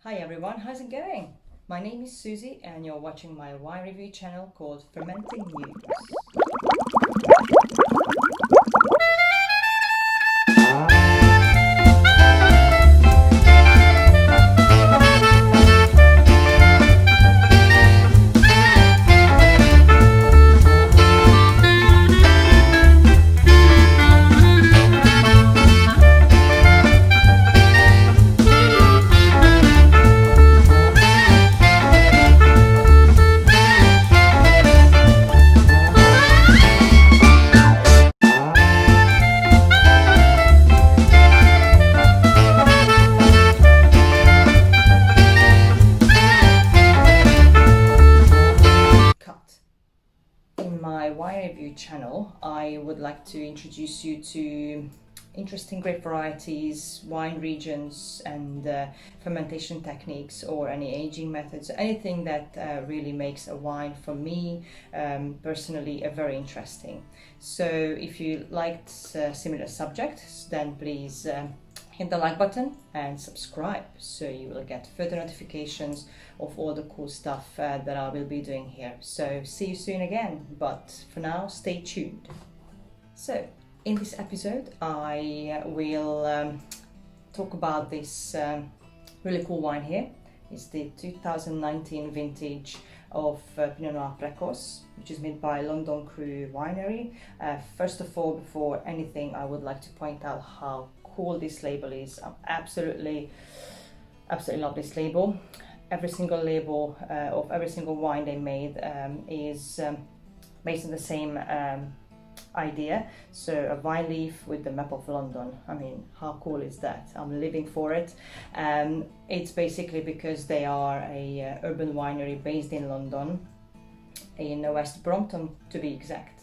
Hi everyone, how's it going? My name is Susie and you're watching my wine review channel called Fermenting News. In my wine review channel, I would like to introduce you to interesting grape varieties, wine regions, and fermentation techniques, or any aging methods, anything that really makes a wine, for me personally, very interesting. So if you liked similar subjects, then please hit the like button and subscribe so you will get further notifications of all the cool stuff that I will be doing here. So see you soon again, but for now stay tuned. So in this episode I will talk about this really cool wine here. It's the 2019 vintage of Pinot Noir Precoce, which is made by London Cru Winery. First of all, before anything, I would like to point out how cool this label is. I absolutely love this label. Every single label of every single wine they made is based on the same idea. So a vine leaf with the map of London. I mean, how cool is that? I'm living for it. It's basically because they are a urban winery based in London, in West Brompton to be exact.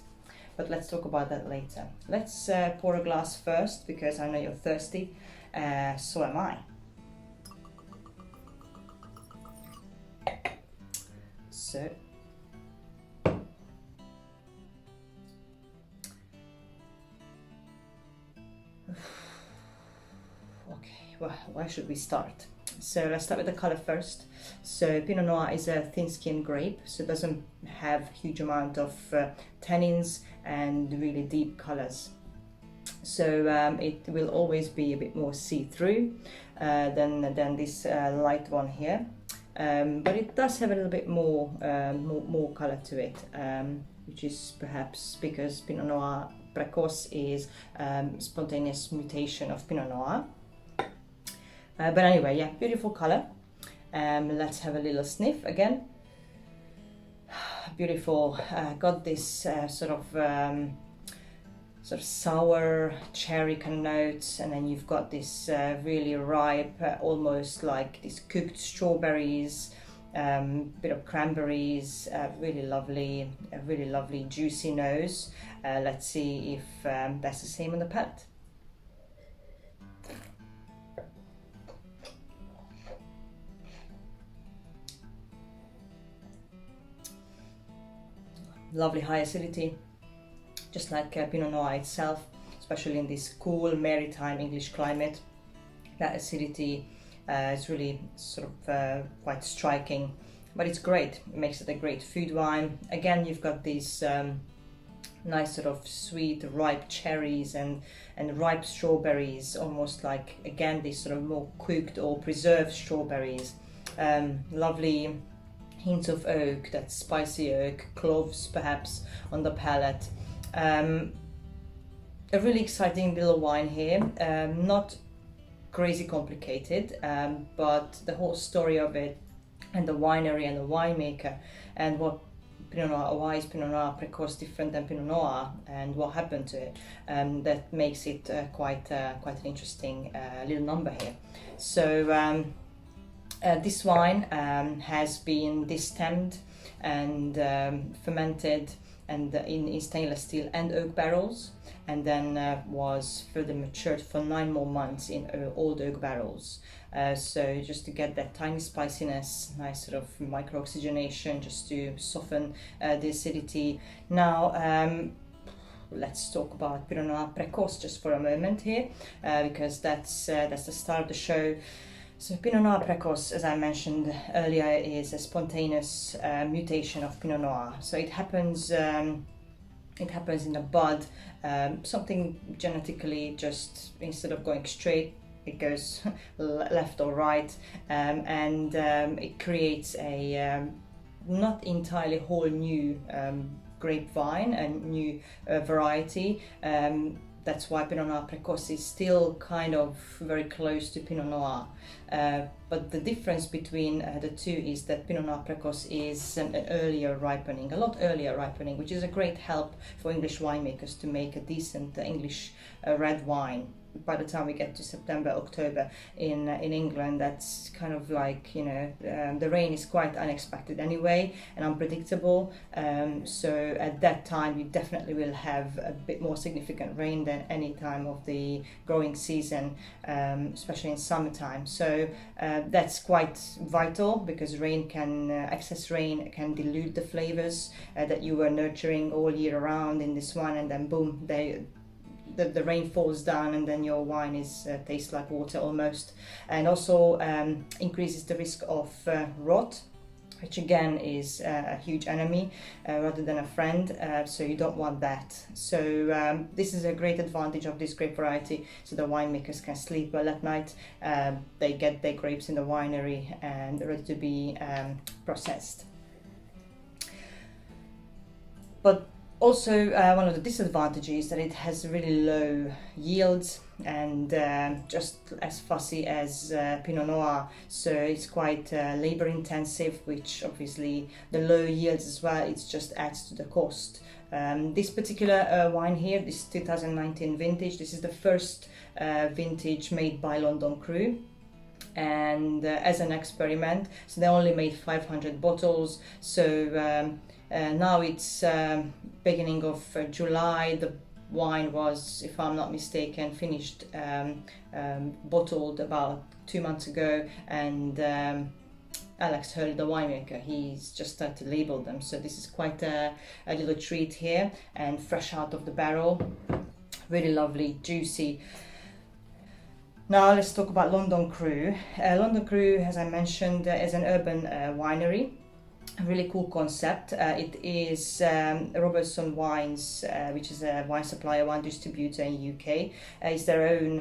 But let's talk about that later. Let's pour a glass first, because I know you're thirsty, so am I. So, okay, well, where should we start? So let's start with the color first. So Pinot Noir is a thin-skinned grape, so it doesn't have huge amount of tannins and really deep colors. So it will always be a bit more see-through than this light one here. But it does have a little bit more color to it, which is perhaps because Pinot Noir Precoce is spontaneous mutation of Pinot Noir. But anyway, yeah, beautiful color. Let's have a little sniff again. Beautiful. Got this sort of sour cherry kind of notes, and then you've got this really ripe, almost like these cooked strawberries, bit of cranberries, really lovely juicy nose. Let's see if that's the same on the palate. Lovely high acidity, just like Pinot Noir itself, especially in this cool maritime English climate. That acidity is really sort of quite striking, but it's great. It makes it a great food wine. Again, you've got these nice sort of sweet ripe cherries and ripe strawberries, almost like, again, these sort of more cooked or preserved strawberries. Lovely hints of oak, that spicy oak, cloves perhaps on the palate. A really exciting little wine here, not crazy complicated, but the whole story of it, and the winery and the winemaker, and what Pinot Noir, why is Pinot Noir Precoce different than Pinot Noir, and what happened to it, that makes it quite an interesting little number here. So this wine has been destemmed and fermented and in stainless steel and oak barrels, and then was further matured for 9 more months in old oak barrels. So just to get that tiny spiciness, nice sort of micro oxygenation, just to soften the acidity. Now let's talk about Pinot Noir Precoce just for a moment here, because that's the start of the show. So Pinot Noir Precoce, as I mentioned earlier, is a spontaneous mutation of Pinot Noir. So it happens in the bud, something genetically, just instead of going straight, it goes left or right, and it creates a not entirely whole new grapevine and new variety. That's why Pinot Noir Precoce is still kind of very close to Pinot Noir. But the difference between the two is that Pinot Noir Precoce is an earlier ripening, a lot earlier ripening, which is a great help for English winemakers to make a decent English red wine. By the time we get to September, October in England, that's kind of like, you know, the rain is quite unexpected anyway and unpredictable. So at that time, you definitely will have a bit more significant rain than any time of the growing season, especially in summertime. So that's quite vital, because excess rain can dilute the flavors that you were nurturing all year round in this one, and then boom, the rain falls down, and then your wine tastes like water almost, and also increases the risk of rot, which again is a huge enemy rather than a friend, so you don't want that. So this is a great advantage of this grape variety, so the winemakers can sleep well at night. They get their grapes in the winery and ready to be processed. But also, one of the disadvantages is that it has really low yields and just as fussy as Pinot Noir, so it's quite labor intensive, which obviously the low yields as well, it just adds to the cost. This particular wine here, this 2019 vintage, this is the first vintage made by London Cru, and as an experiment, so they only made 500 bottles. So now it's beginning of July. The wine was, if I'm not mistaken, finished, bottled about 2 months ago, and Alex Hurley, the winemaker, he's just started to label them. So this is quite a little treat here, and fresh out of the barrel, really lovely, juicy. Now let's talk about London Cru. London Cru, as I mentioned, is an urban winery. A really cool concept. It is Robertson Wines, which is a wine supplier, wine distributor in UK. It's their own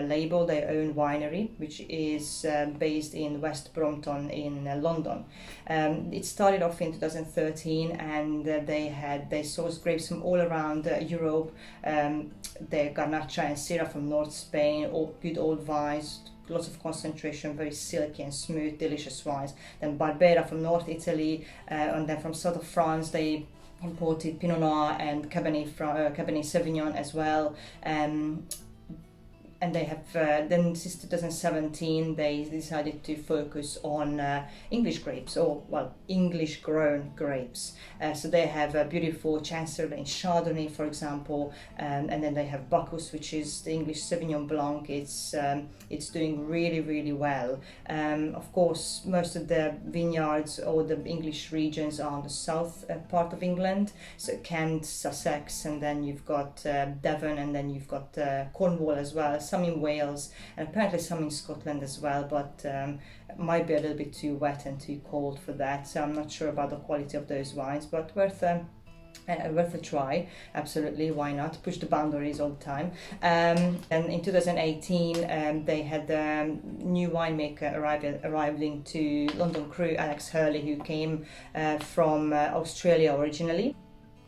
label, their own winery, which is based in West Brompton in London. It started off in 2013, and they sourced grapes from all around Europe. Their Garnacha and Syrah from North Spain, all good old vines, lots of concentration, very silky and smooth, delicious wines. Then Barbera from North Italy, and then from south of France they imported Pinot Noir and Cabernet Sauvignon as well. And they have then since 2017 they decided to focus on English grapes, or well, English grown grapes. So they have a beautiful Chancellor Lane Chardonnay, for example, and then they have Bacchus, which is the English Sauvignon Blanc. It's doing really well. Of course, most of the vineyards or the English regions are on the south part of England, so Kent, Sussex, and then you've got Devon, and then you've got Cornwall as well. Some in Wales, and apparently some in Scotland as well, but might be a little bit too wet and too cold for that, so I'm not sure about the quality of those wines, but worth a try, absolutely, why not, push the boundaries all the time. And in 2018 they had the new winemaker arriving to London Cru, Alex Hurley, who came from Australia originally.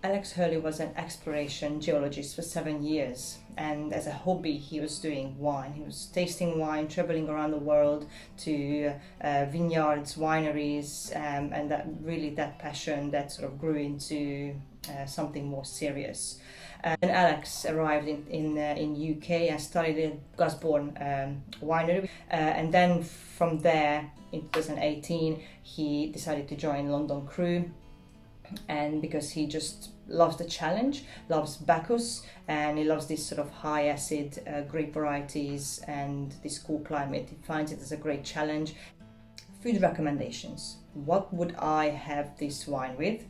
Alex Hurley was an exploration geologist for 7 years, and as a hobby he was doing wine. He was tasting wine, traveling around the world to vineyards, wineries, and that passion that sort of grew into something more serious. And Alex arrived in UK and studied at Gusbourne Winery, and then from there in 2018 he decided to join London Cru. And because he just loves the challenge, loves Bacchus, and he loves this sort of high acid grape varieties and this cool climate, he finds it as a great challenge. Food recommendations. What would I have this wine with?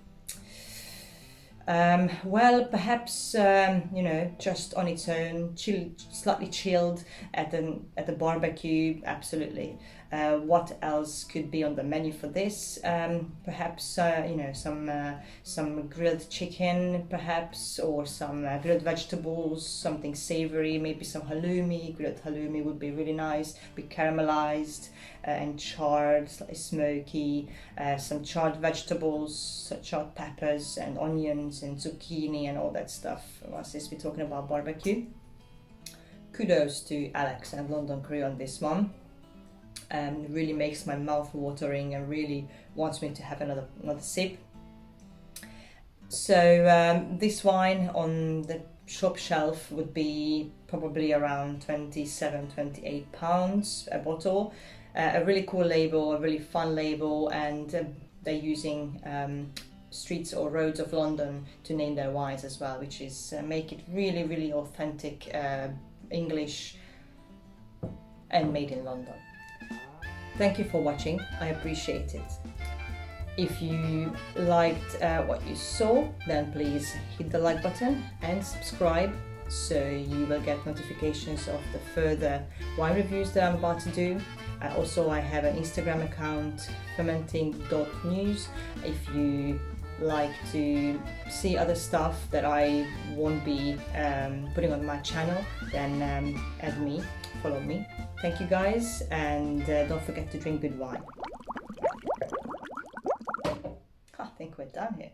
Well, perhaps you know, just on its own, slightly chilled at the barbecue. Absolutely. What else could be on the menu for this? Perhaps you know, some grilled chicken, perhaps, or some grilled vegetables, something savory, maybe some halloumi. Grilled halloumi would be really nice, be caramelized and charred, slightly smoky. Some charred vegetables, charred peppers and onions and zucchini and all that stuff. Since we're talking about barbecue, kudos to Alex and London Crew on this one. Really makes my mouth watering and really wants me to have another sip. So this wine on the shop shelf would be probably around £27-28 a bottle. A really cool label, a really fun label, and they're using streets or roads of London to name their wines as well, which is make it really, really authentic English and made in London. Thank you for watching, I appreciate it. If you liked what you saw, then please hit the like button and subscribe so you will get notifications of the further wine reviews that I'm about to do. Also, I have an Instagram account, fermenting.news. If you like to see other stuff that I won't be putting on my channel, then add me, follow me. Thank you guys, and don't forget to drink good wine. I think we're done here.